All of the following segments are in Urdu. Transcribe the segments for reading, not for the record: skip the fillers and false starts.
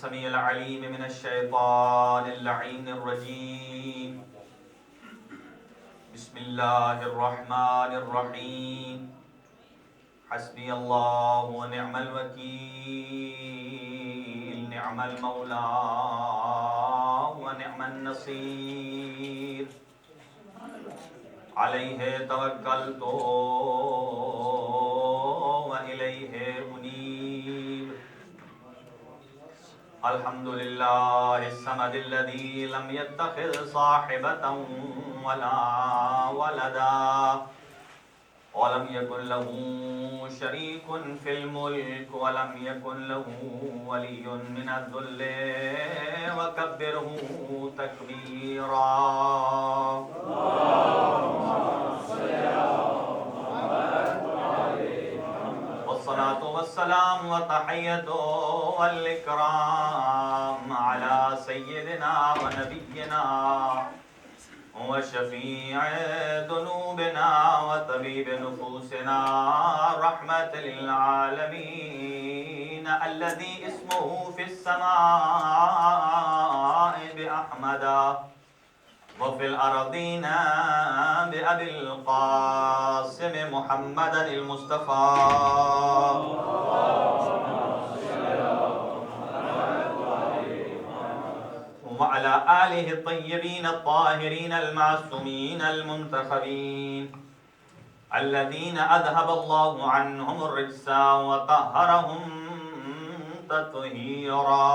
السميع العليم من الشيطان اللعين الرجيم. بسم الله الرحمن الرحيم. حسبي الله ونعم الوكيل، نعم المولى ونعم النصير. عليه توكلت وإليه أنيب. الحمد لله الصمد الذي لم يتخذ صاحبة ولا ولدا ولم يكن له شريك في الملك ولم يكن له ولي من الذل وكبره تكبيرا. والصلاة والسلام وتحية والإكرام على سيدنا ونبينا وشفيع ذنوبنا وطبيب نفوسنا رحمة للعالمين الذي اسمه في السماء بأحمد وفي الأرضين بأبي القاسم محمد المصطفى وعلى آله الطيبين الطاهرين المعصومين المنتخبين الذين أذهب الله عنهم الرجس وطهرهم تطهيرا.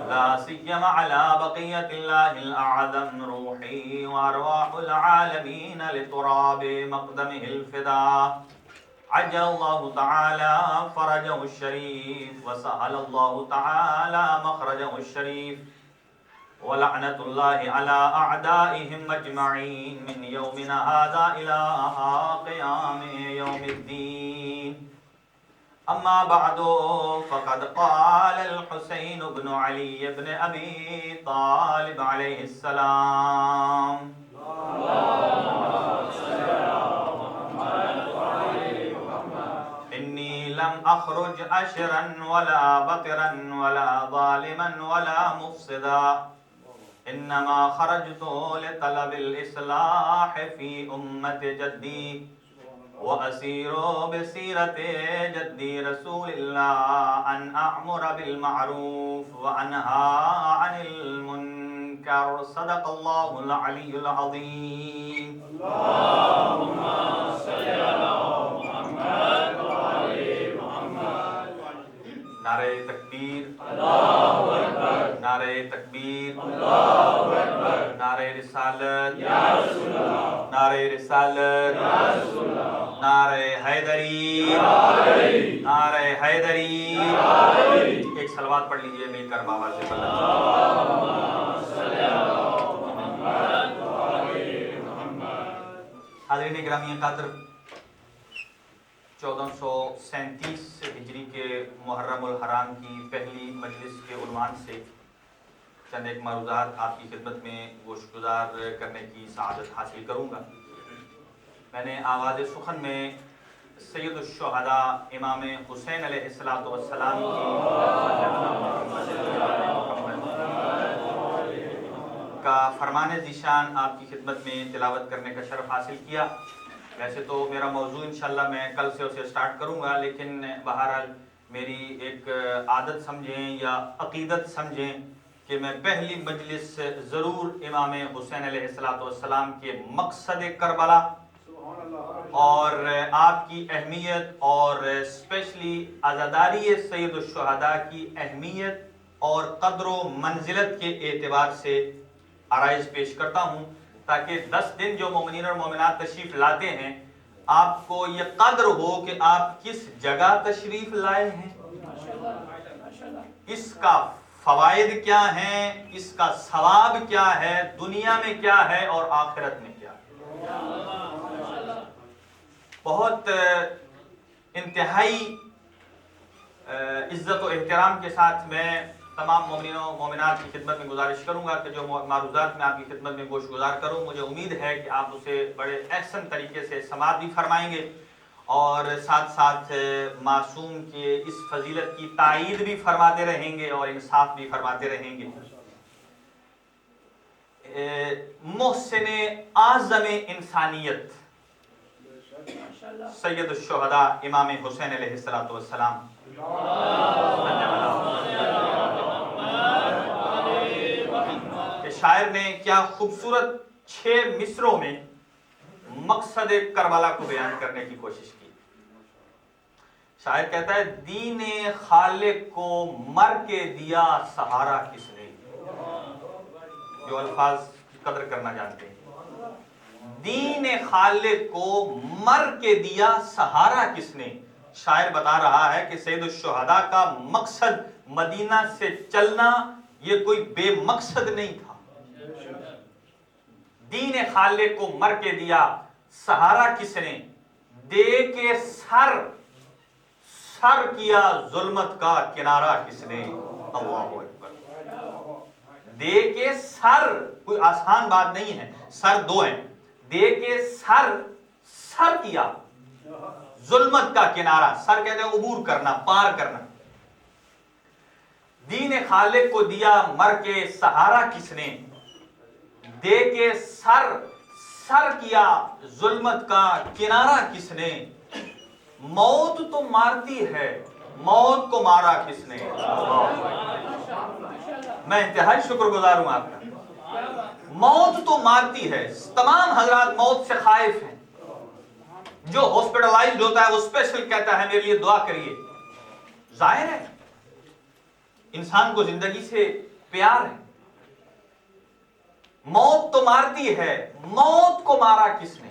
لا سيما على بقية الله الأعظم روحي وأرواح العالمين لتراب مقدمه الفداء. عجل الله تعالى فرجه الشريف وسهل الله تعالى مخرجه الشريف ولعنة الله على أعدائهم أجمعين من يومنا هذا إلى قيام يوم الدين. أما بعد فقد قال الحسين بن علي بن أبي طالب عليه السلام: إني لم أخرج أشرا ولا بطرا ولا ظالما ولا مفسدا، إنما خرجت لطلب الإصلاح في أمة جدي وأسير بسيرة جدي رسول الله أن أأمر بالمعروف وأنهى عن المنكر. صدق الله العلي العظيم. اللهم صل على محمد وعلى محمد. نعرہ تکبیر، اللہ اکبر. نعرہ تکبیر، اللہ اکبر. نعرہ رسالت، یا رسول اللہ. نعرہ رسالت، یا رسول اللہ. نعرہ حیدری، نعرہ حیدری. ایک صلوات پڑھ لیجئے مل کر بابا سے. حاضرین گرامی قدر، 1437 ہجری کے محرم الحرام کی پہلی مجلس کے عنوان سے چند ایک معروضات آپ کی خدمت میں گوش گزار کرنے کی سعادت حاصل کروں گا. میں نے آغاز سخن میں سید الشہداء امام حسین علیہ السلام کی کا فرمان ذیشان آپ کی خدمت میں تلاوت کرنے کا شرف حاصل کیا. ویسے تو میرا موضوع انشاءاللہ میں کل سے اسے سٹارٹ کروں گا، لیکن بہرحال میری ایک عادت سمجھیں یا عقیدت سمجھیں کہ میں پہلی مجلس ضرور امام حسین علیہ السلام کے مقصد کربلا اور آپ کی اہمیت اور اسپیشلی عزاداری سید الشہداء کی اہمیت اور قدر و منزلت کے اعتبار سے آرائز پیش کرتا ہوں، تاکہ 10 دن جو مومنین اور مومنات تشریف لاتے ہیں آپ کو یہ قدر ہو کہ آپ کس جگہ تشریف لائے ہیں، اس کا فوائد کیا ہیں، اس کا ثواب کیا ہے، دنیا میں کیا ہے اور آخرت میں کیا ہے. بہت انتہائی عزت و احترام کے ساتھ میں تمام مومنین و مومنات کی خدمت میں گزارش کروں گا کہ جو معروضات میں آپ کی خدمت میں گوش گزار کروں، مجھے امید ہے کہ آپ اسے بڑے احسن طریقے سے سماعت بھی فرمائیں گے اور ساتھ ساتھ معصوم کے اس فضیلت کی تائید بھی فرماتے رہیں گے اور انصاف بھی فرماتے رہیں گے. محسن اعظم انسانیت سید الشہداء امام حسین علیہ السلام. کہ شاعر نے کیا خوبصورت 6 مصروں میں مقصد کربلا کو بیان کرنے کی کوشش کی. شاعر کہتا ہے دین خالق کو مر کے دیا سہارا کس نے. جو الفاظ کی قدر کرنا جانتے ہیں. دین خالق کو مر کے دیا سہارا کس نے. شاعر بتا رہا ہے کہ سید الشہداء کا مقصد مدینہ سے چلنا یہ کوئی بے مقصد نہیں تھا. دین خالق کو مر کے دیا سہارا کس نے. دے کے سر کیا ظلمت کا کنارہ کس نے. اللہ اکبر. دے کے سر کوئی آسان بات نہیں ہے. سر 2 ہیں. دے کے سر کیا ظلمت کا کنارہ. سر کہتے ہیں عبور کرنا, پار کرنا. دین خالق کو دیا مر کے سہارا کس نے. دے کے سر کیا ظلمت کا کنارہ کس نے. موت تو مارتی ہے, موت کو مارا کس نے. میں انتہائی شکر گزار ہوں آپ کا. موت تو مارتی ہے. تمام حضرات موت سے خائف ہیں. جو ہاسپٹلائزڈ ہوتا ہے وہ اسپیشل کہتا ہے میرے لیے دعا کریے. ظاہر ہے انسان کو زندگی سے پیار ہے. موت تو مارتی ہے, موت کو مارا کس نے.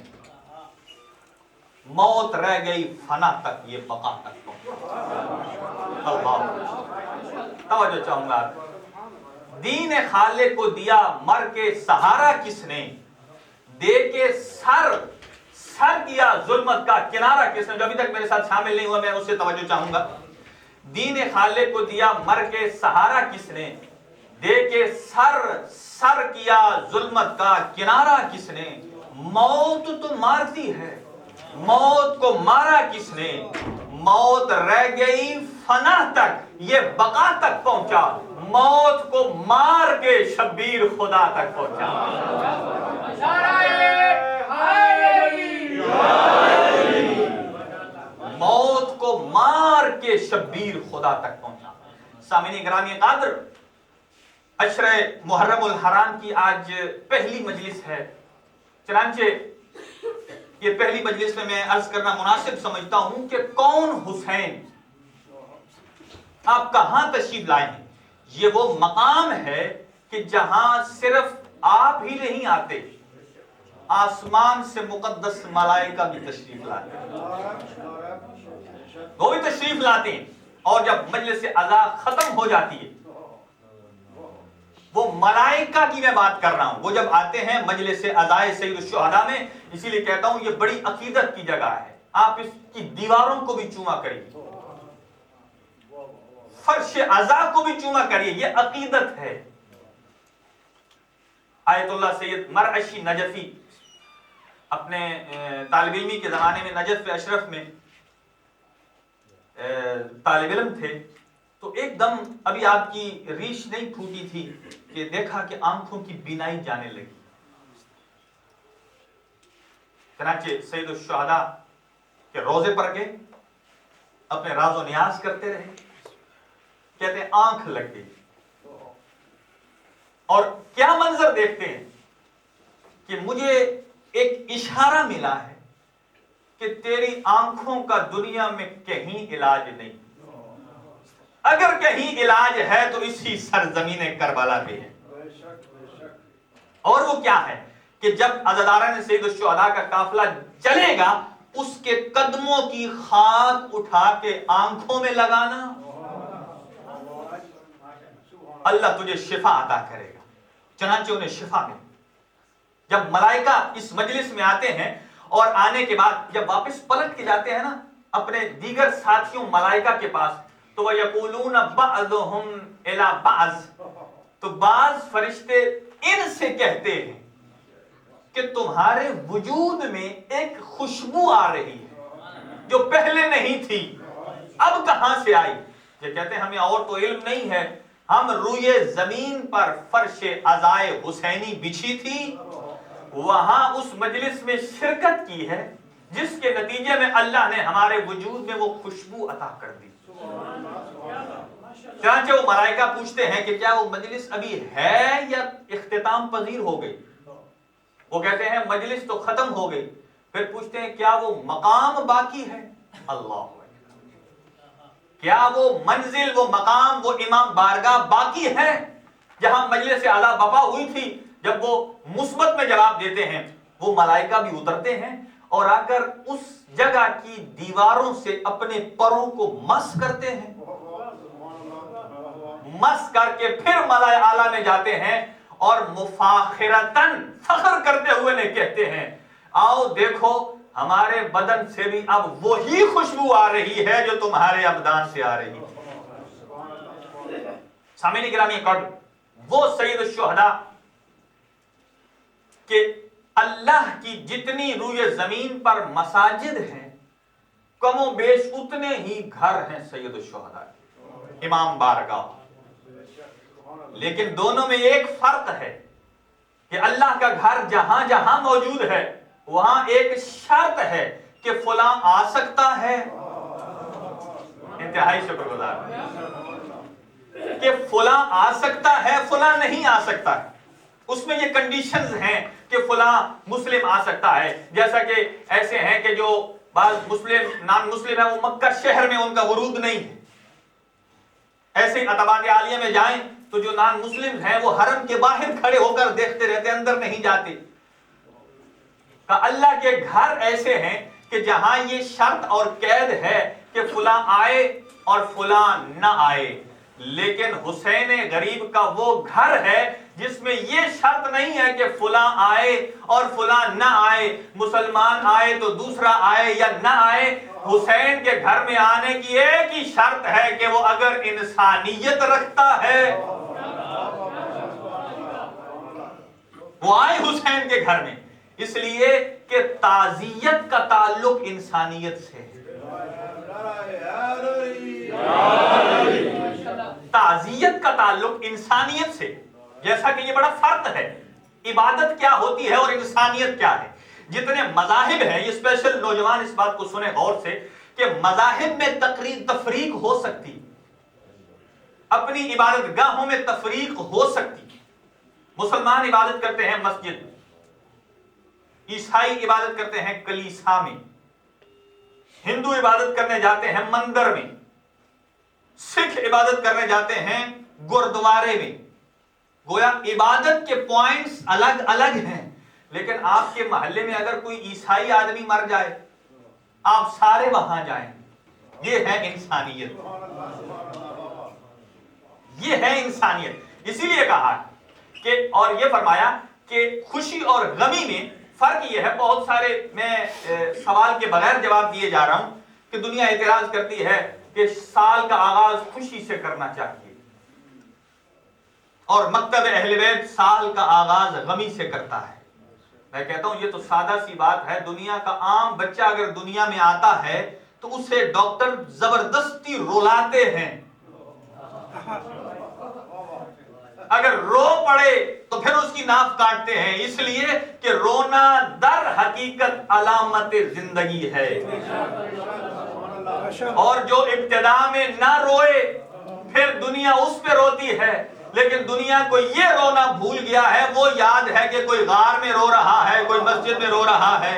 موت رہ گئی فنا تک, یہ بقا تک پہنچا. توجہ چاہوں گا. دین خالق کو دیا مر کے سہارا کس نے. دے کے سر کیا ظلمت کا کنارہ کس نے. جو ابھی تک میرے ساتھ شامل نہیں ہوا میں اس سے توجہ چاہوں گا. دین خالق کو دیا مر کے سہارا کس نے. دے کے سر کیا ظلمت کا کنارہ کس نے. موت تو مارتی ہے, موت کو مارا کس نے. موت رہ گئی فنا تک, یہ بقا تک پہنچا. موت کو مار کے شبیر خدا تک پہنچا. موت کو مار کے شبیر خدا تک پہنچا. سامعین گرامی قدر, عشر محرم الحرام کی آج پہلی مجلس ہے. چنانچہ یہ پہلی مجلس میں میں عرض کرنا مناسب سمجھتا ہوں کہ کون حسین, آپ کہاں تشریف لائے ہیں. یہ وہ مقام ہے کہ جہاں صرف آپ ہی نہیں آتے, آسمان سے مقدس ملائکہ بھی تشریف لاتے ہیں. وہ بھی تشریف لاتے ہیں. اور جب مجلس عزا ختم ہو جاتی ہے, وہ ملائکہ کی میں بات کر رہا ہوں, وہ جب آتے ہیں مجلس عزائے سید الشہداء میں, اسی لیے کہتا ہوں یہ بڑی عقیدت کی جگہ ہے. آپ اس کی دیواروں کو بھی چوما کریے, فرش عزا کو بھی چوما کریے, یہ عقیدت ہے. آیت اللہ سید مرعشی نجفی اپنے طالب علمی کے زمانے میں نجف اشرف میں طالب علم تھے, تو ایک دم ابھی آپ کی ریش نہیں پھوٹی تھی کہ دیکھا کہ آنکھوں کی بینائی جانے لگی. چنانچہ سید الشہداء کے روزے پر گئے, اپنے راز و نیاز کرتے رہے. کہتے ہیں آنکھ لگ گئی. اور کیا منظر دیکھتے ہیں کہ مجھے ایک اشارہ ملا ہے کہ تیری آنکھوں کا دنیا میں کہیں علاج نہیں. اگر کہیں علاج ہے تو اسی سرزمین کربلا پہ ہے. اور وہ کیا ہے کہ جب عزاداران سید الشہداء کا قافلہ چلے گا, اس کے قدموں کی خاک اٹھا کے آنکھوں میں لگانا, اللہ تجھے شفا عطا کرے گا. چنانچہ انہیں شفا ملی. جب ملائکہ اس مجلس میں آتے ہیں اور آنے کے بعد جب واپس پلٹ کے جاتے ہیں نا اپنے دیگر ساتھیوں ملائکہ کے پاس, تو وہ یقولون بعضهم الی بعض, تو بعض فرشتے ان سے کہتے ہیں کہ تمہارے وجود میں ایک خوشبو آ رہی ہے. جو پہلے نہیں تھی اب کہاں سے آئی؟ یہ کہتے ہیں ہمیں اور تو علم نہیں ہے، ہم روئے زمین پر فرش عزائے حسینی بچھی تھی، وہاں اس مجلس میں شرکت کی ہے جس کے نتیجے میں اللہ نے ہمارے وجود میں وہ خوشبو عطا کر دی۔ چنانچہ وہ ملائکہ پوچھتے ہیں کہ کیا وہ مجلس ابھی ہے یا اختتام پذیر ہو گئی؟ وہ کہتے ہیں مجلس تو ختم ہو گئی۔ پھر پوچھتے ہیں کیا وہ مقام باقی ہے؟ اللہ، کیا وہ منزل، وہ مقام، وہ امام بارگاہ باقی ہے جہاں مجلس اعلیٰ بپا ہوئی تھی؟ جب وہ مثبت میں جواب دیتے ہیں، وہ ملائکہ بھی اترتے ہیں اور آ کر اس جگہ کی دیواروں سے اپنے پروں کو مس کرتے ہیں، مس کر کے پھر ملائے اعلیٰ میں جاتے ہیں اور مفاخرتاً فخر کرتے ہوئے نے کہتے ہیں آؤ دیکھو ہمارے بدن سے بھی اب وہی خوشبو آ رہی ہے جو تمہارے ابدان سے آ رہی ہے۔ سامعین گرامی، وہ سید الشہداء کہ اللہ کی جتنی روئے زمین پر مساجد ہیں کم و بیش اتنے ہی گھر ہیں سید الشہداء کے، امام بارگاہ، لیکن دونوں میں ایک فرق ہے کہ اللہ کا گھر جہاں جہاں موجود ہے وہاں ایک شرط ہے کہ فلاں آ سکتا ہے، انتہائی شکر گزار، کہ فلاں آ سکتا ہے فلاں نہیں آ سکتا ہے، اس میں یہ کنڈیشنز ہیں کہ فلاں مسلم آ سکتا ہے، جیسا کہ ایسے ہیں کہ جو بعض مسلم نان مسلم ہے وہ مکہ شہر میں ان کا ورود نہیں ہے، ایسے ہی عتبات عالیہ میں جائیں تو جو نان مسلم ہیں وہ حرم کے باہر کھڑے ہو کر دیکھتے رہتے، اندر نہیں جاتے۔ کہ اللہ کے گھر ایسے ہیں کہ جہاں یہ شرط اور قید ہے کہ فلاں آئے اور فلاں نہ آئے، لیکن حسین غریب کا وہ گھر ہے جس میں یہ شرط نہیں ہے کہ فلاں آئے اور فلاں نہ آئے، مسلمان آئے تو دوسرا آئے یا نہ آئے، حسین کے گھر میں آنے کی ایک ہی شرط ہے کہ وہ اگر انسانیت رکھتا ہے وہ آئے حسین کے گھر میں، اس لیے کہ تعزیت کا تعلق انسانیت سے ہے، تعزیت کا تعلق انسانیت سے، جیسا کہ یہ بڑا فرق ہے عبادت کیا ہوتی ہے اور انسانیت کیا ہے۔ جتنے مذاہب ہیں، یہ اسپیشل نوجوان اس بات کو سنیں غور سے کہ مذاہب میں تفریق ہو سکتی، اپنی عبادت گاہوں میں تفریق ہو سکتی، مسلمان عبادت کرتے ہیں مسجد، عیسائی عبادت کرتے ہیں کلیسا میں، ہندو عبادت کرنے جاتے ہیں مندر میں، سکھ عبادت کرنے جاتے ہیں گردوارے میں، گویا عبادت کے پوائنٹس الگ الگ ہیں، لیکن آپ کے محلے میں اگر کوئی عیسائی آدمی مر جائے آپ سارے وہاں جائیں، یہ ہے انسانیت، یہ ہے انسانیت۔ اسی لیے کہا کہ اور یہ فرمایا کہ خوشی اور غمی میں فرق یہ ہے، بہت سارے میں سوال کے بغیر جواب دیے جا رہا ہوں کہ دنیا اعتراض کرتی ہے کہ سال کا آغاز خوشی سے کرنا چاہیے اور مکتب اہل بیت سال کا آغاز غمی سے کرتا ہے۔ میں کہتا ہوں یہ تو سادہ سی بات ہے، دنیا کا عام بچہ اگر دنیا میں آتا ہے تو اسے ڈاکٹر زبردستی رلاتے ہیں، اگر رو پڑے تو پھر اس کی ناف کاٹتے ہیں، اس لیے کہ رونا در حقیقت علامت زندگی ہے، اور جو ابتدا میں نہ روئے پھر دنیا اس پہ روتی ہے، لیکن دنیا کو یہ رونا بھول گیا ہے، وہ یاد ہے کہ کوئی غار میں رو رہا ہے، کوئی مسجد میں رو رہا ہے۔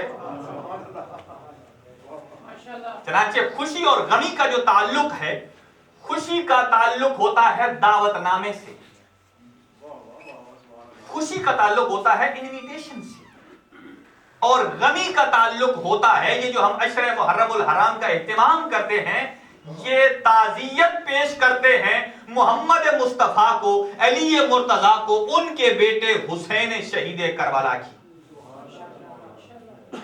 چنانچہ خوشی اور غمی کا جو تعلق ہے، خوشی کا تعلق ہوتا ہے دعوت نامے سے، خوشی کا تعلق ہوتا ہے انویٹیشن سے، اور غمی کا تعلق ہوتا ہے یہ جو ہم عشر محرم الحرام کا اہتمام کرتے ہیں، یہ تعزیت پیش کرتے ہیں محمد مصطفیٰ کو، علی مرتضیٰ کو، ان کے بیٹے حسین شہید کربلا کی۔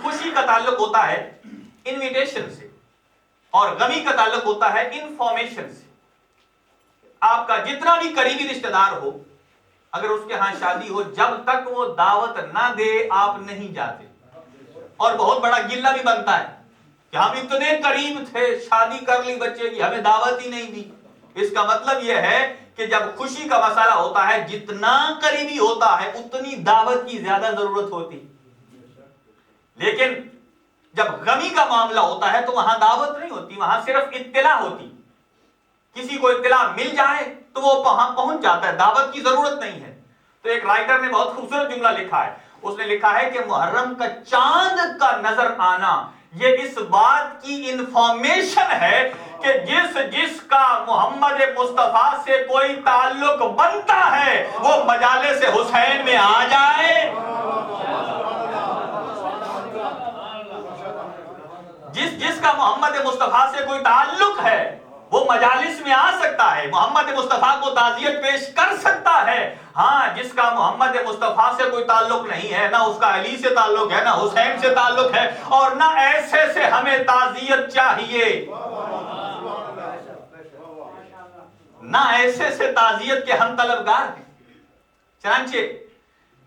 خوشی کا تعلق ہوتا ہے انویٹیشن سے اور غمی کا تعلق ہوتا ہے انفارمیشن سے۔ آپ کا جتنا بھی قریبی رشتہ دار ہو، اگر اس کے ہاں شادی ہو، جب تک وہ دعوت نہ دے آپ نہیں جاتے، اور بہت بڑا گلہ بھی بنتا ہے کہ ہم اتنے قریب تھے، شادی کر لی بچے کی، ہمیں دعوت ہی نہیں دی۔ اس کا مطلب یہ ہے کہ جب خوشی کا مسئلہ ہوتا ہے، جتنا قریبی ہوتا ہے اتنی دعوت کی زیادہ ضرورت ہوتی، لیکن جب غمی کا معاملہ ہوتا ہے تو وہاں دعوت نہیں ہوتی، وہاں صرف اطلاع ہوتی۔ کسی کو اطلاع مل جائے تو وہ وہاں پہنچ جاتا ہے، دعوت کی ضرورت نہیں ہے۔ تو ایک رائٹر نے بہت خوبصورت جملہ لکھا ہے، اس نے لکھا ہے کہ محرم کا چاند کا نظر آنا یہ اس بات کی انفارمیشن ہے کہ جس کا محمد مصطفیٰ سے کوئی تعلق بنتا ہے وہ مجالس حسین میں آ جائے۔ جس کا محمد مصطفیٰ سے کوئی تعلق ہے وہ مجالس میں آ سکتا ہے، محمد مصطفیٰ کو تعزیت پیش کر سکتا ہے۔ ہاں، جس کا محمد مصطفیٰ سے کوئی تعلق نہیں ہے، نہ اس کا علی سے تعلق ہے، نہ حسین سے تعلق ہے، اور نہ ایسے سے ہمیں تعزیت چاہیے، نہ ایسے سے تعزیت کے ہم طلبگار ہیں۔ چنانچہ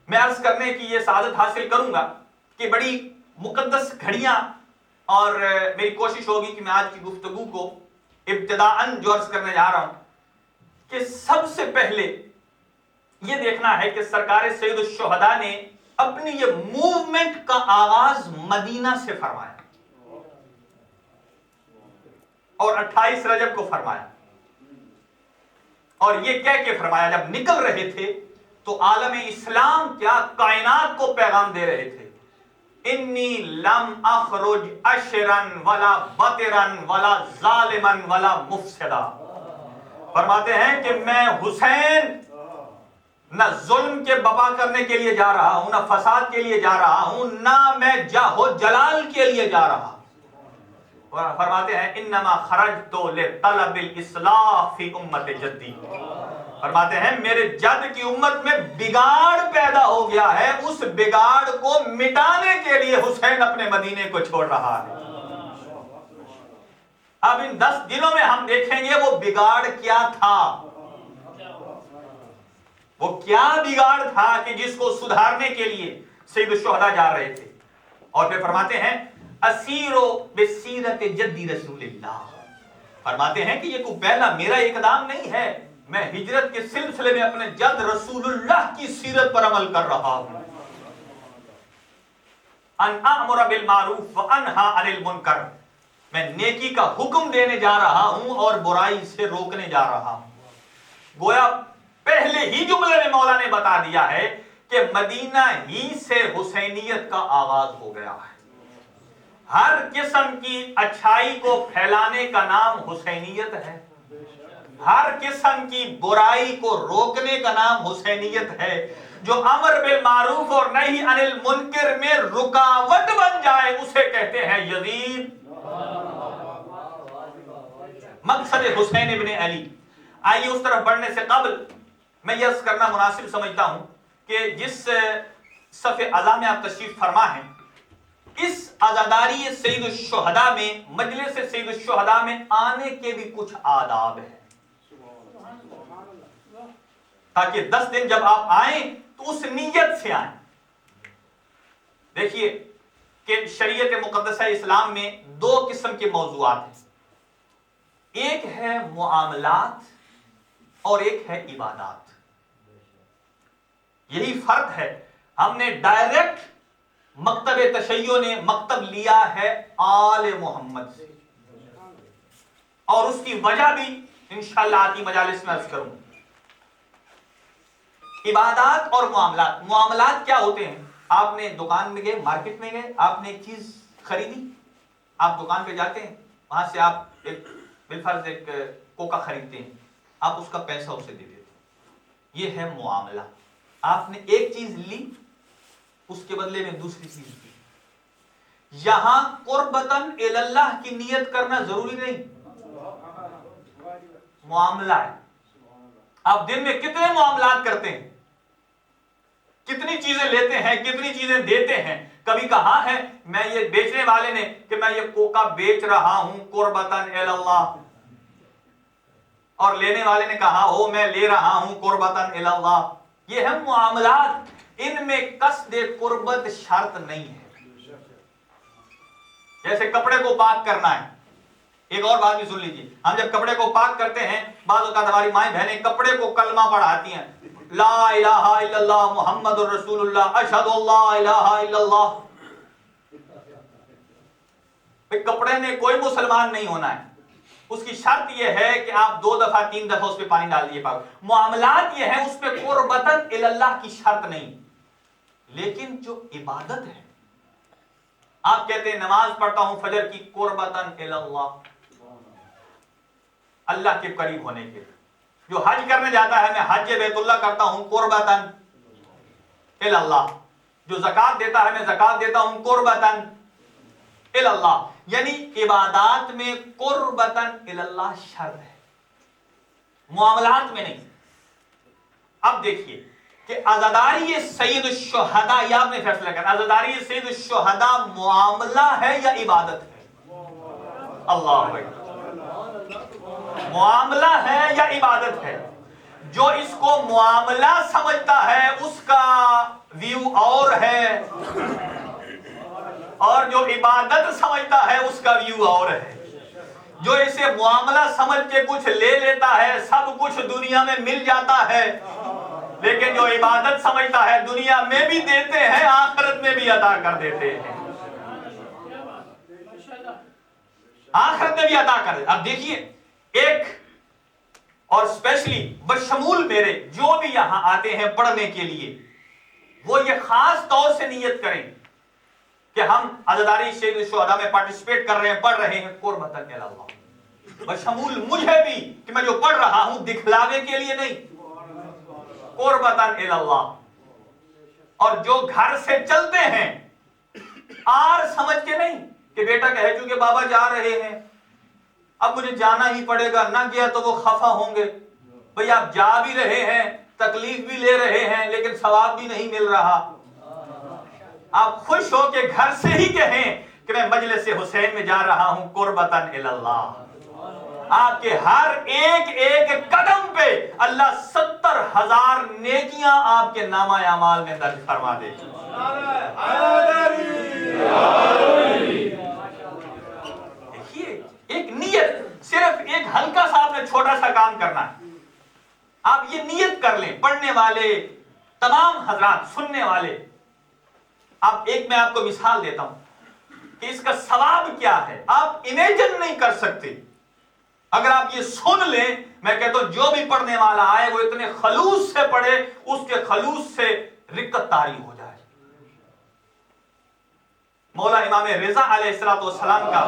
میں عرض کرنے کی یہ سعادت حاصل کروں گا کہ بڑی مقدس گھڑیاں، اور میری کوشش ہوگی کہ میں آج کی گفتگو کو ابتداءً جو عرض کرنے جا رہا ہوں کہ سب سے پہلے یہ دیکھنا ہے کہ سرکار سید الشہداء نے اپنی یہ موومنٹ کا آغاز مدینہ سے فرمایا اور 28 رجب کو فرمایا، اور یہ کہہ کے فرمایا جب نکل رہے تھے تو عالم اسلام کیا کائنات کو پیغام دے رہے تھے، انی لم اخرج اشرا ولا بطرا ولا ظالما ولا مفسدا۔ فرماتے ہیں کہ میں حسین نہ ظلم کے بپا کرنے کے لیے جا رہا ہوں، نہ فساد کے لیے جا رہا ہوں، نہ میں جاہ و جلال کے لیے جا رہا ہوں۔ فرماتے ہیں انما خرجت لطلب الاصلاح فی امت جدی۔ فرماتے ہیں میرے جد کی امت میں بگاڑ پیدا ہو گیا ہے، اس بگاڑ کو مٹانے کے لیے حسین اپنے مدینے کو چھوڑ رہا ہے۔ اب ان 10 دنوں میں ہم دیکھیں گے وہ بگاڑ کیا تھا، وہ کیا بگاڑ تھا کہ جس کو سدھارنے کے لیے سید الشہداء جا رہے تھے۔ اور پھر فرماتے ہیں اسیرو بسیرت جدی رسول اللہ۔ فرماتے ہیں کہ یہ کوئی پہلا میرا اقدام نہیں ہے، میں ہجرت کے سلسلے میں اپنے جد رسول اللہ کی سیرت پر عمل کر رہا ہوں۔ ان اامر بالمعروف وانہا عن المنکر، میں نیکی کا حکم دینے جا رہا ہوں اور برائی سے روکنے جا رہا ہوں۔ گویا پہلے ہی جملے میں مولا نے بتا دیا ہے کہ مدینہ ہی سے حسینیت کا آغاز ہو گیا ہے۔ ہر قسم کی اچھائی کو پھیلانے کا نام حسینیت ہے، ہر قسم کی برائی کو روکنے کا نام حسینیت ہے۔ جو امر بالمعروف اور نہی عن المنکر میں رکاوٹ بن جائے اسے کہتے ہیں یزید۔ مقصد حسین ابن علی۔ آئیے اس طرف بڑھنے سے قبل میں یہ عرض کرنا مناسب سمجھتا ہوں کہ جس صف عزا میں آپ تشریف فرما ہیں، اس عزاداری سید الشہداء میں، مجلس سید الشہداء میں آنے کے بھی کچھ آداب ہیں، تاکہ 10 دن جب آپ آئیں تو اس نیت سے آئیں۔ دیکھیے کہ شریعت مقدسہ اسلام میں 2 قسم کے موضوعات ہیں، ایک ہے معاملات اور ایک ہے عبادات۔ یہی فرق ہے، ہم نے ڈائریکٹ مکتب تشیع نے مکتب لیا ہے آل محمد سے، اور اس کی وجہ بھی انشاءاللہ آتی مجالس میں عرض کروں۔ عبادات اور معاملات۔ معاملات کیا ہوتے ہیں؟ آپ نے دکان میں گئے، مارکیٹ میں گئے، آپ نے ایک چیز خریدی، آپ دکان پہ جاتے ہیں، وہاں سے آپ ایک بالفرض ایک کوکا خریدتے ہیں، آپ اس کا پیسہ اسے دے دیتے ہیں، یہ ہے معاملہ۔ آپ نے ایک چیز لی، اس کے بدلے میں دوسری چیز دی۔ یہاں قربتاً اللہ کی نیت کرنا ضروری نہیں، معاملہ ہے۔ آپ دن میں کتنے معاملات کرتے ہیں، کتنی چیزیں لیتے ہیں، کتنی چیزیں دیتے ہیں۔ کبھی کہا ہے میں یہ بیچنے والے نے کہ میں یہ کوکا بیچ رہا ہوں قربتاً اللہ، اور لینے والے نے کہا ہو میں لے رہا ہوں قربتاً اللہ۔ یہ ہے معاملات، ان میں قصد قربت شرط نہیں ہے۔ جیسے کپڑے کو پاک کرنا ہے. ایک اور بات بھی سن لیجیے, ہم جب کپڑے کو پاک کرتے ہیں, بعض اوقات ہماری مائیں بہنیں کپڑے کو کلمہ پڑھاتی ہیں, لا الہ الا اللہ محمد الرسول اللہ اشہد اللہ الہ الا اللہ. کپڑے میں کوئی مسلمان نہیں ہونا ہے, اس کی شرط یہ ہے کہ آپ 2 دفعہ 3 دفعہ اس پہ پانی ڈال دیجیے پاک. معاملات یہ ہیں اس پہ قربتاً الی اللہ کی شرط نہیں, لیکن جو عبادت ہے, آپ کہتے ہیں نماز پڑھتا ہوں فجر کی قربتاً الی اللہ, اللہ کے قریب ہونے کے لیے. جو حج کرنے جاتا ہے, میں حج بیت اللہ کرتا ہوں قربتاً الی اللہ. جو زکات دیتا ہے, میں زکات دیتا ہوں قربتاً الی اللہ. یعنی عبادات میں قربتاً الی اللہ شرط ہے, معاملات میں نہیں. اب دیکھیے کہ عزاداری سید الشہداء, یہ آپ نے فیصلہ کرنا, عزاداری سید الشہداء معاملہ ہے یا عبادت ہے؟ اللہ اکبر, معاملہ ہے یا عبادت ہے؟ جو اس کو معاملہ سمجھتا ہے اس کا ویو اور ہے, اور جو عبادت سمجھتا ہے اس کا ویو اور ہے. جو اسے معاملہ سمجھ کے کچھ لے لیتا ہے, سب کچھ دنیا میں مل جاتا ہے, لیکن جو عبادت سمجھتا ہے دنیا میں بھی دیتے ہیں, آخرت میں بھی عطا کر دیتے ہیں, آخرت میں بھی عطا کر دیتے. اب دیکھیے, ایک اور اسپیشلی بشمول میرے جو بھی یہاں آتے ہیں پڑھنے کے لیے, وہ یہ خاص طور سے نیت کریں کہ ہم عزاداری سید الشہداء میں پارٹیسپیٹ کر رہے ہیں, پڑھ رہے ہیں قربتاً الی اللہ. بشمول مجھے بھی کہ میں جو پڑھ رہا ہوں دکھلاوے کے لیے نہیں, قربتاً الی اللہ. اور جو گھر سے چلتے ہیں آر سمجھ کے نہیں کہ بیٹا کہے چونکہ بابا جا رہے ہیں اب مجھے جانا ہی پڑے گا, نہ گیا تو وہ خفا ہوں گے. بھئی آپ جا بھی رہے ہیں, تکلیف بھی لے رہے ہیں, لیکن ثواب بھی نہیں مل رہا. آپ خوش ہو کے گھر سے ہی کہیں کہ میں مجلس حسین میں جا رہا ہوں قربتاً الی اللہ. آپ کے ہر ایک ایک قدم پہ اللہ 70,000 نیکیاں آپ کے نامہ اعمال میں درج فرما دے. دیکھیے, ایک نیت, صرف ایک ہلکا سا آپ نے چھوٹا سا کام کرنا ہے. آپ یہ نیت کر لیں, پڑھنے والے تمام حضرات, سننے والے. اب ایک میں آپ کو مثال دیتا ہوں کہ اس کا ثواب کیا ہے, آپ امیجن نہیں کر سکتے. اگر آپ یہ سن لیں, میں کہتا ہوں جو بھی پڑھنے والا آئے وہ اتنے خلوص سے پڑھے, اس کے خلوص سے رقت طاری ہو جائے. مولا امام رضا علیہ السلام کا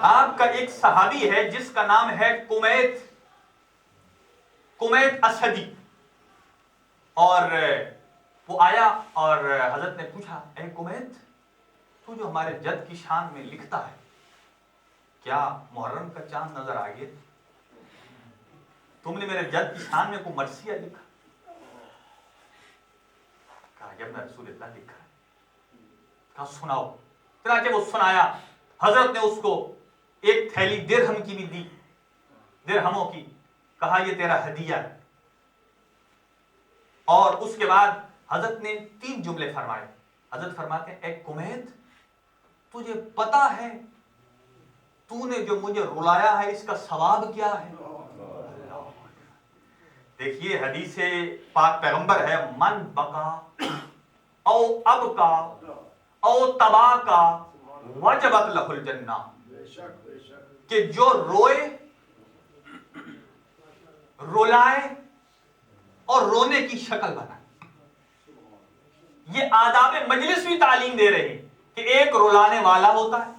آپ کا ایک صحابی ہے جس کا نام ہے کمیت اسدی, اور وہ آیا اور حضرت نے پوچھا, اے کمیت, تو جو ہمارے جد کی شان میں لکھتا ہے, کیا محرم کا چاند نظر آ گیا؟ تم نے میرے جد کی شان میں کوئی مرثیہ لکھا؟ کہا جب میں رسول اللہ لکھا ہے. کہا سناؤ. چنانچہ وہ سنایا. حضرت نے اس کو ایک تھیلی درہم کی بھی دی, درہموں کی. کہا یہ تیرا ہدیہ ہے. اور اس کے بعد حضرت نے 3 جملے فرمائے. حضرت فرماتے ہیں, اے کمیت, تجھے پتا ہے تو نے جو مجھے رلایا ہے اس کا ثواب کیا ہے؟ دیکھیے حدیث پاک پیغمبر ہے, من بقا او ابقا او تباکا وجبت لہ الجنہ, کہ جو روئے, رلائے اور رونے کی شکل بنائے. یہ آداب مجلس بھی تعلیم دے رہے ہیں کہ ایک رلانے والا ہوتا ہے,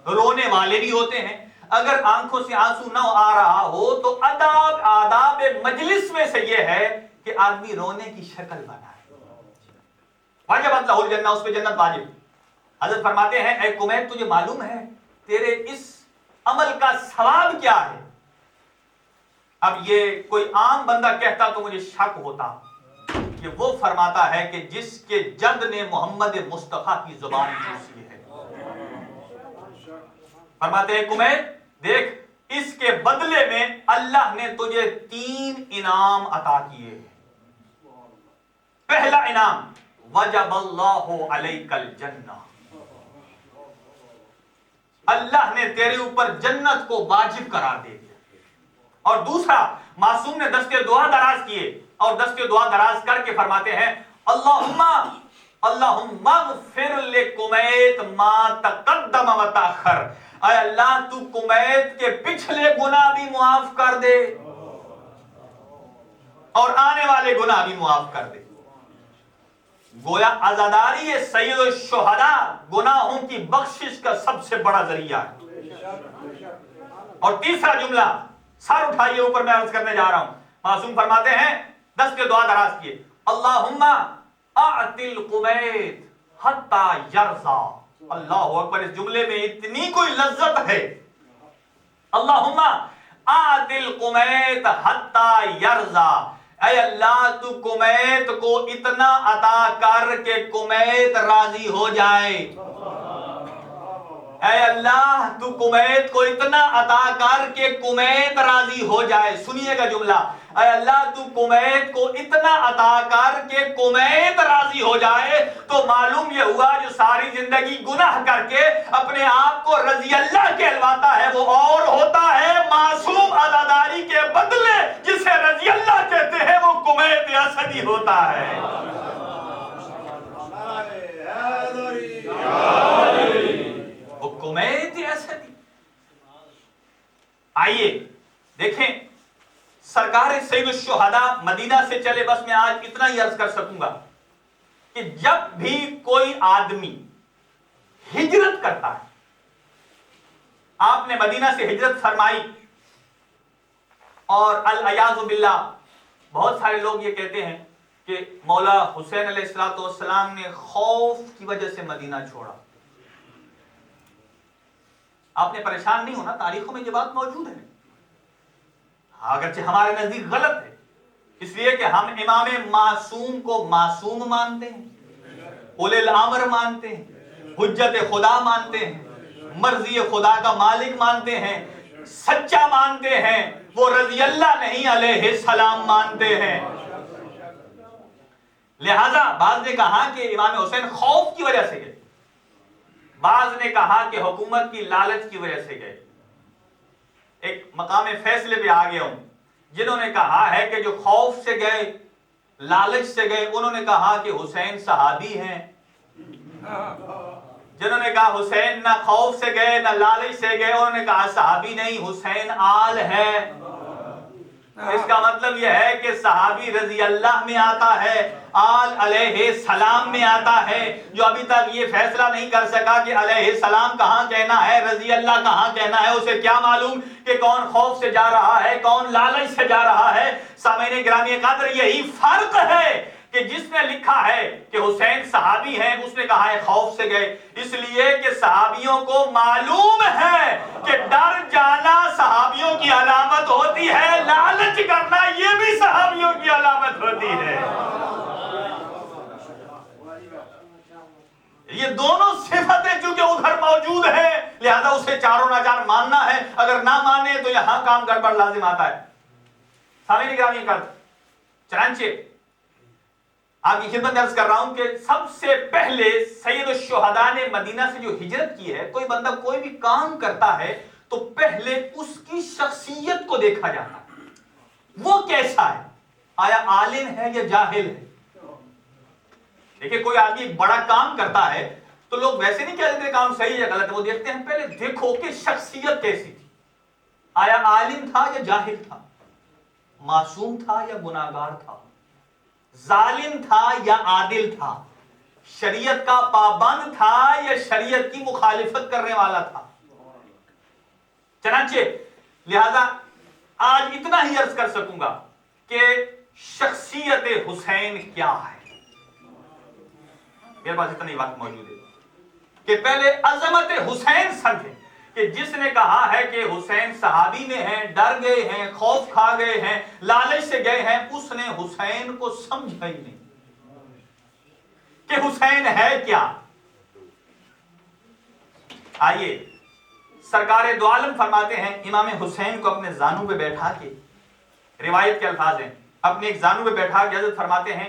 رونے والے بھی ہوتے ہیں. اگر آنکھوں سے آنسو نہ آ رہا ہو تو آداب مجلس میں سے یہ ہے کہ آدمی رونے کی شکل بنائے. واجبت لہ الجنہ, اس پہ جنت واجب. حضرت فرماتے ہیں, اے کمیت, تجھے معلوم ہے تیرے اس عمل کا ثواب کیا ہے؟ اب یہ کوئی عام بندہ کہتا تو مجھے شک ہوتا. یہ وہ فرماتا ہے کہ جس کے جد نے محمد مصطفیٰ کی زبان چوسی ہے. فرماتے ہیں کمیت دیکھ, اس کے بدلے میں اللہ نے تجھے 3 انعام عطا کیے ہیں. پہلا انعام وجب اللہ علیک الجنہ، اللہ نے تیرے اوپر جنت کو واجب قرار دے دیا۔ اور دوسرا، معصوم نے دستے دعا دراز کیے اور دستے دعا دراز کر کے فرماتے ہیں اللہم اغفر لکمیت ما تقدم و تاخر، اے اللہ تو کمیت کے پچھلے گناہ بھی معاف کر دے اور آنے والے گناہ بھی معاف کر دے۔ گویا عزاداری سید الشہداء گناہوں کی بخشش کا سب سے بڑا ذریعہ ہے۔ اور تیسرا جملہ، سر اٹھائیے اوپر، میں عرض کرنے جا رہا ہوں، معصوم فرماتے ہیں دست کے دعا دراز کیے اللہم اعطل قمیت حتی یرضا۔ اللہ اکبر، اس جملے میں اتنی کوئی لذت ہے۔ اللہم اعطل قمیت حتی یرضا، اے اللہ تو کمیت کو اتنا عطا کر کہ کمیت راضی ہو جائے۔ اے اللہ تو کمیت کو اتنا عطا کر کہ کمیت راضی ہو جائے۔ سنیے گا جملہ، اے اللہ تو کمیت کو اتنا عطا کر کہ کمیت راضی ہو جائے۔ تو معلوم یہ ہوا جو ساری زندگی گناہ کر کے اپنے آپ کو رضی اللہ کہلواتا ہے وہ اور ہوتا ہے معصوم عزاداری کے بدلے جسے رضی اللہ کہتے ہیں وہ کمیت اسدی ہوتا ہے۔ وہ کمیت اسدی۔ آئیے دیکھیں، سرکار سید الشہداء مدینہ سے چلے، بس میں آج اتنا ہی عرض کر سکوں گا کہ جب بھی کوئی آدمی ہجرت کرتا ہے، آپ نے مدینہ سے ہجرت فرمائی، اور العیاذ باللہ بہت سارے لوگ یہ کہتے ہیں کہ مولا حسین علیہ السلام نے خوف کی وجہ سے مدینہ چھوڑا۔ آپ نے پریشان نہیں ہونا، تاریخوں میں یہ بات موجود ہے، اگرچہ ہمارے نزدیک غلط ہے، اس لیے کہ ہم امام معصوم کو معصوم مانتے ہیں، اولی الامر مانتے ہیں، حجت خدا مانتے ہیں، مرضی خدا کا مالک مانتے ہیں، سچا مانتے ہیں، وہ رضی اللہ نہیں علیہ السلام مانتے ہیں۔ لہذا بعض نے کہا کہ امام حسین خوف کی وجہ سے گئے، بعض نے کہا کہ حکومت کی لالچ کی وجہ سے گئے۔ ایک مقام فیصلے پہ آ گیا ہوں، جنہوں نے کہا ہے کہ جو خوف سے گئے، لالچ سے گئے، انہوں نے کہا کہ حسین صحابی ہیں۔ جنہوں نے کہا حسین نہ خوف سے گئے نہ لالچ سے گئے، انہوں نے کہا صحابی نہیں، حسین آل ہے۔ اس کا مطلب یہ ہے کہ صحابی رضی اللہ میں آتا ہے، آل علیہ السلام میں آتا ہے۔ جو ابھی تک یہ فیصلہ نہیں کر سکا کہ علیہ السلام کہاں کہنا ہے، رضی اللہ کہاں کہنا ہے، اسے کیا معلوم کہ کون خوف سے جا رہا ہے، کون لالچ سے جا رہا ہے۔ سامعین گرامی قدر، یہی فرق ہے کہ جس نے لکھا ہے کہ حسین صحابی ہیں، اس نے کہا ہے خوف سے گئے، اس لیے کہ صحابیوں کو معلوم ہے کہ ڈر جانا صحابیوں کی علامت ہوتی ہے، لالچ کرنا یہ بھی صحابیوں کی علامت ہوتی ہے۔ یہ دونوں صفتیں چونکہ ادھر موجود ہیں، لہذا اسے چاروں ناچار ماننا ہے، اگر نہ مانے تو یہاں کام گڑبڑ لازم آتا ہے۔ سامعین گرامی قدر، چنانچہ آپ کی خدمت عرض کر رہا ہوں کہ سب سے پہلے سید الشہداء نے مدینہ سے جو ہجرت کی ہے، کوئی بندہ کوئی بھی کام کرتا ہے تو پہلے اس کی شخصیت کو دیکھا جاتا ہے، وہ کیسا ہے، آیا عالم ہے یا جاہل ہے۔ دیکھیں کوئی آدمی ایک بڑا کام کرتا ہے تو لوگ ویسے نہیں کہہ دیتے کام صحیح یا غلط ہے، وہ دیکھتے ہیں پہلے دیکھو کہ شخصیت کیسی تھی، آیا عالم تھا یا جاہل تھا، معصوم تھا یا گناہگار تھا، ظالم تھا یا عادل تھا، شریعت کا پابند تھا یا شریعت کی مخالفت کرنے والا تھا۔ چنانچہ لہذا آج اتنا ہی عرض کر سکوں گا کہ شخصیت حسین کیا ہے۔ میرے پاس اتنا ہی وقت موجود ہے کہ پہلے عظمت حسین سمجھیں کہ جس نے کہا ہے کہ حسین صحابی میں ہیں، ڈر گئے ہیں، خوف کھا گئے ہیں، لالچ سے گئے ہیں، اس نے حسین کو سمجھا ہی نہیں کہ حسین ہے کیا۔ آئیے سرکار دو عالم فرماتے ہیں امام حسین کو اپنے زانوں پہ بیٹھا کے، روایت کے الفاظ ہیں، اپنے ایک زانوں پہ بیٹھا کے حضرت فرماتے ہیں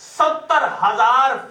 70,000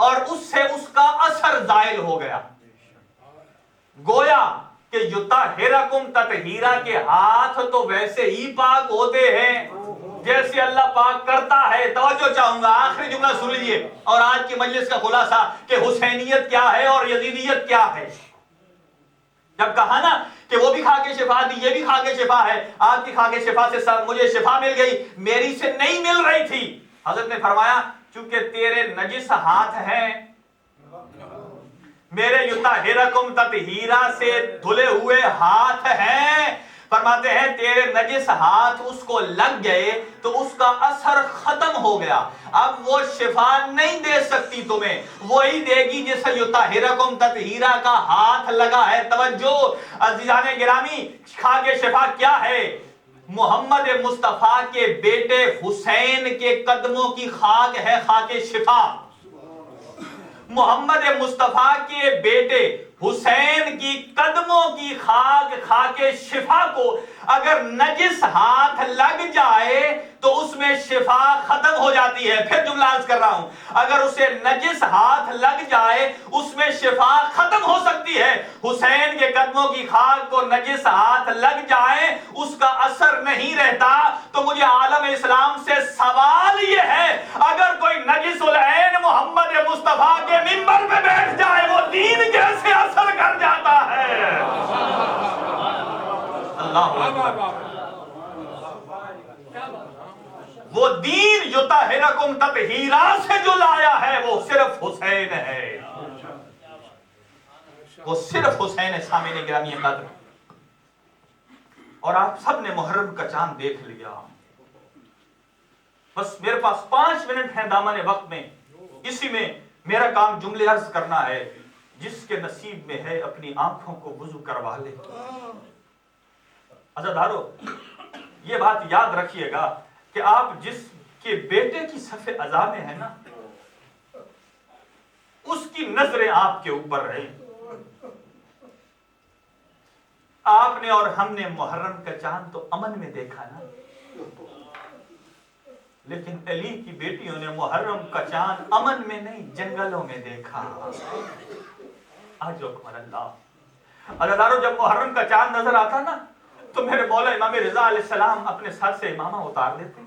اور اس سے اس کا اثر زائل ہو گیا. گویا کہ یطہرکم تطہیرا کے ہاتھ تو ویسے ہی پاک ہوتے ہیں جیسے اللہ پاک کرتا ہے. توجہ چاہوں گا, آخری جملہ سن لیجیے اور آج کی مجلس کا خلاصہ کہ حسینیت کیا ہے اور یزیدیت کیا ہے. جب کہا نا کہ وہ بھی کھا کے شفا دی, یہ بھی کھا کے شفا ہے, آپ کی کھا کے شفا سے مجھے شفا مل گئی, میری سے نہیں مل رہی تھی. حضرت نے فرمایا چونکہ تیرے نجس ہاتھ ہیں, میرے یطہرکم تطہیرا سے دھلے ہوئے ہاتھ ہیں, فرماتے ہیں تیرے نجس ہاتھ اس کو لگ گئے تو اس کا اثر ختم ہو گیا. اب وہ شفا نہیں دے سکتی تمہیں, وہی دے گی جسے یطہرکم تطہیرا کا ہاتھ لگا ہے. توجہ عزیزان گرامی, کھا کے شفا کیا ہے؟ محمد مصطفیٰ کے بیٹے حسین کے قدموں کی خاک ہے خاک شفا. محمد مصطفیٰ کے بیٹے حسین کی قدموں کی خاک خاک شفا کو اگر نجس ہاتھ لگ جائے تو اس میں شفا ختم ہو جاتی ہے. پھر جملہ عرض کر رہا ہوں, اگر اسے نجس ہاتھ لگ جائے اس میں شفا ختم ہو سکتی ہے. حسین کے قدموں کی خاک کو نجس ہاتھ لگ جائے اس کا اثر نہیں رہتا. تو مجھے عالم اسلام سے سوال یہ ہے, اگر کوئی نجس العین محمد مصطفیٰ کے منبر پہ بیٹھ جائے وہ دین کیسے اثر کر جاتا ہے؟ اللہ وہ دین یطہرکم تطہیرا سے جو لایا ہے وہ صرف حسین ہے, وہ صرف حسین ہے. سامعین گرامی قدر, اور آپ سب نے محرم کا چاند دیکھ لیا. بس میرے پاس 5 منٹ ہیں دامن وقت میں, اسی میں میرا کام جملے عرض کرنا ہے. جس کے نصیب میں ہے اپنی آنکھوں کو وضو کروا لے. عزادارو یہ بات یاد رکھیے گا کہ آپ جس کے بیٹے کی صف عزا میں ہیں نا, اس کی نظریں آپ کے اوپر رہیں. آپ نے اور ہم نے محرم کا چاند تو امن میں دیکھا نا, لیکن علی کی بیٹیوں نے محرم کا چاند امن میں نہیں جنگلوں میں دیکھا. اجرکم اللہ. عزادارو جب محرم کا چاند نظر آتا نا تو میرے مولا امام رضا علیہ السلام اپنے سر سے امامہ اتار دیتے,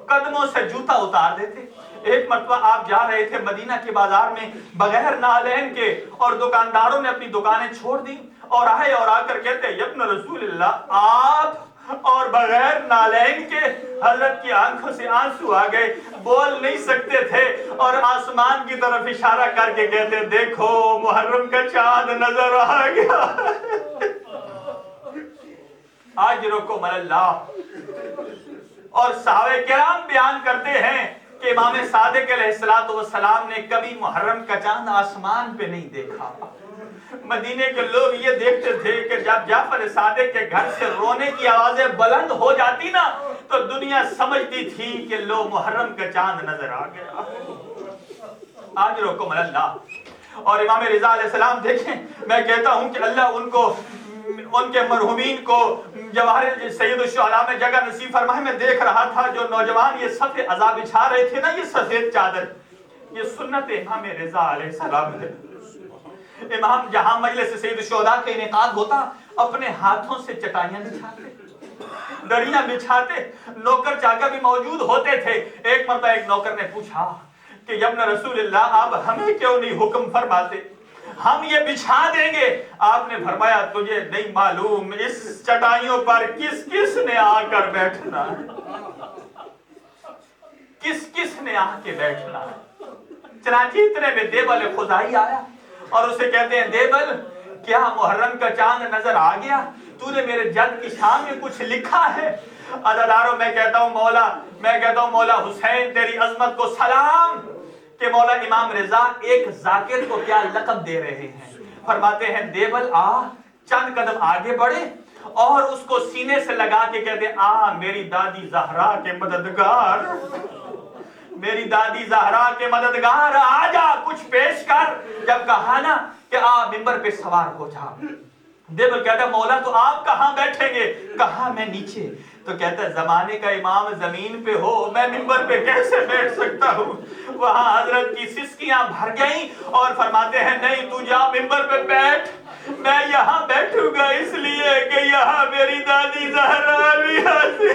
قدموں سے جوتا اتار دیتے. ایک مرتبہ آپ جا رہے تھے مدینہ کے بازار میں بغیر نالین کے, اور دکانداروں نے اپنی دکانیں چھوڑ دی اور آئے اور آ کر کہتے یا ابن رسول اللہ, آپ اور بغیر نالین کے. حضرت کی آنکھوں سے آنسو آ گئے, بول نہیں سکتے تھے اور آسمان کی طرف اشارہ کر کے کہتے دیکھو محرم کا چاند نظر آ گیا. اجرکم اللہ. اور صحابہ کرام بیان کرتے ہیں کہ امام صادق علیہ السلام نے کبھی محرم کا چاند آسمان پہ نہیں دیکھا. مدینے کے لوگ یہ دیکھتے تھے کہ جب جعفر صادق کے گھر سے رونے کی آوازیں بلند ہو جاتی نا تو دنیا سمجھتی تھی کہ لو محرم کا چاند نظر آ گیا. اجرکم اللہ. اور امام رضا علیہ السلام دیکھیں, میں کہتا ہوں کہ اللہ ان کے مرحومین کو جواہر سید الشہداء میں جگہ نصیب فرمائے. میں دیکھ رہا تھا جو نوجوان یہ صف عزا بچھا رہے تھے نا, یہ سفید چادر, یہ سنت امام رضا علیہ السلام ہے. امام جہاں مجلس سید الشہداء کا انعقاد ہوتا اپنے ہاتھوں سے چٹائیاں بچھاتے, دریاں بچھاتے. نوکر چاکر بھی موجود ہوتے تھے. ایک مرتبہ ایک نوکر نے پوچھا کہ یا ابن رسول اللہ آپ ہمیں کیوں نہیں حکم فرماتے, ہم یہ بچھا دیں گے. آپ نے فرمایا تجھے نہیں معلوم اس چٹائیوں پر کس کس نے آ کر بیٹھنا ہے, کس کس نے آ کے بیٹھنا ہے. چنانچہ اتنے میں دیبل خزائی آیا اور اسے کہتے ہیں دیبل کیا محرم کا چاند نظر آ گیا, تو نے میرے جد کی شان میں کچھ لکھا ہے؟ عزادارو میں کہتا ہوں مولا حسین تیری عظمت کو سلام کہ مولا امام رضا ایک ذاکر کو کیا لقب دے رہے ہیں. فرماتے ہیں دیبل آ, چند قدم آگے بڑھے اور اس کو سینے سے لگا کے کہتے ہیں آ میری دادی زہرا کے مددگار, میری دادی زہرا کے مددگار, آ جا کچھ پیش کر. جب کہا نا کہ آ منبر پہ سوار ہو جا, دیبل کہتا ہے مولا تو آپ کہاں بیٹھیں گے؟ کہا میں نیچے۔ تو کہتا ہے زمانے کا امام زمین پہ ہو، میں ممبر پہ کیسے بیٹھ سکتا ہوں؟ وہاں حضرت کی سسکیاں بھر گئیں اور فرماتے ہیں نہیں تو جا ممبر پہ بیٹھ، میں یہاں بیٹھوں گا اس لیے کہ یہاں میری دادی زہرا بھی آتی۔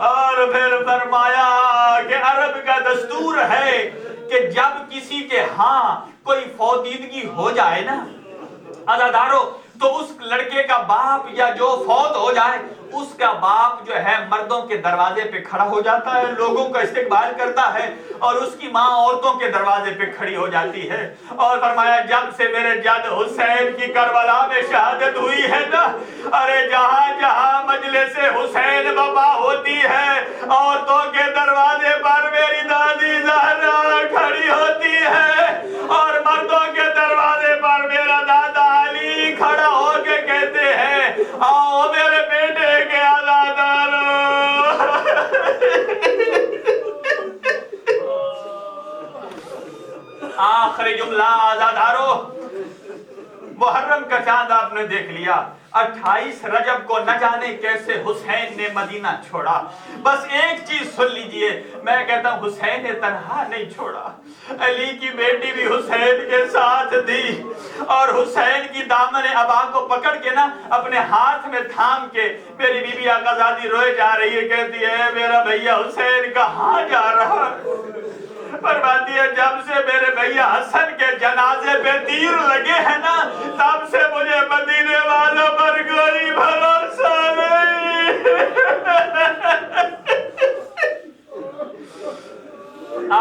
اور پھر فرمایا کہ عرب کا دستور ہے کہ جب کسی کے ہاں کوئی فوتیدگی ہو جائے نا عزادارو، تو اس لڑکے کا باپ یا جو فوت ہو جائے اس کا باپ جو ہے مردوں کے دروازے پہ کھڑا ہو جاتا ہے، لوگوں کا استقبال کرتا ہے، اور اس کی ماں عورتوں کے دروازے پہ کھڑی ہو جاتی ہے۔ اور فرمایا جب سے میرے جد حسین کی کربلا میں شہادت ہوئی ہے نا، ارے جہاں جہاں مجلس حسین بابا ہوتی ہے عورتوں کے دروازے پر میری دادی زہرا کھڑی ہوتی ہے، اور مردوں کے دروازے پر میرا دادا علی کھڑا ہو کے کہتے ہیں آؤ میرے بیٹے کے عزادارو۔ آخری جملہ عزادارو، محرم کا چاند آپ نے دیکھ لیا، 28 رجب کو نہ جانے کیسے حسین نے مدینہ چھوڑا۔ بس ایک چیز سن لیجئے، میں کہتا ہوں حسین نے تنہا نہیں چھوڑا، علی کی بیٹی بھی حسین کے ساتھ تھی، اور حسین کی دامن ابا کو پکڑ کے نا اپنے ہاتھ میں تھام کے میری بی بی آقا زادی روئے جا رہی ہے، کہتی ہے میرا بھیا حسین کہاں جا رہا؟ فرماتی ہے جب سے میرے بھیا حسن کے جنازے پہ تیر لگے ہیں نا، تب سے مجھے مدینے والوں پر کوئی بھروسہ نہیں۔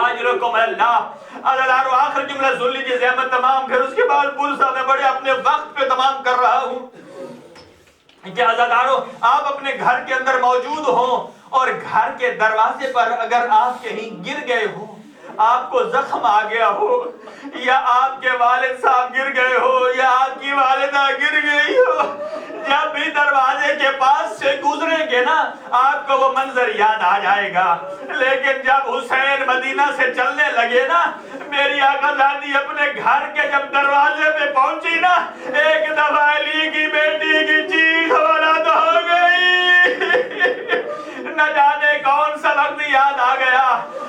آج رکم اللہ عزادارو، آخر جملہ سن لیجیے زحمت تمام، پھر اس کے بعد پورسا میں بڑے اپنے وقت پہ تمام کر رہا ہوں کہ عزادارو آپ اپنے گھر کے اندر موجود ہوں اور گھر کے دروازے پر اگر آپ کہیں گر گئے ہو، آپ کو زخم آ گیا ہو، یا آپ کے والد صاحب گر گئے ہو، یا آپ کی والدہ گر گئی ہو، جب بھی دروازے کے پاس سے گزریں گے نا آپ کو وہ منظر یاد آ جائے گا۔ لیکن جب حسین مدینہ سے چلنے لگے نا، میری آقا زادی اپنے گھر کے جب دروازے پہ پہنچی نا، ایک دفعہ علی کی بیٹی کی چیخ بلند ہو گئی، نہ جانے کون سا وقت یاد آ گیا،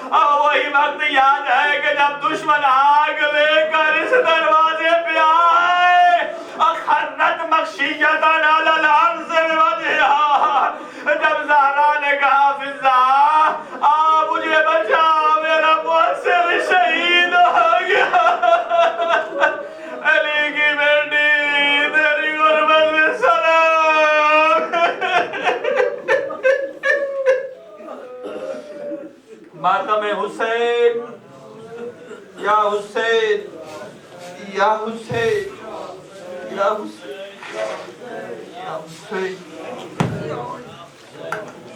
اور وہی وقت یاد ہے کہ جب دشمن آگ لے کر اس دروازے پہ آئے، اخرت مخشیتاً علی الارض بوجہہا، جب زہرا نے کہا فضا مجھے بچا، میرا محسن شہید ہو گیا، علی کی بیٹی تیری غربت میں سلام۔ ماتم حسین، یا حسین، یا حسین، یا حسین، یا حسین۔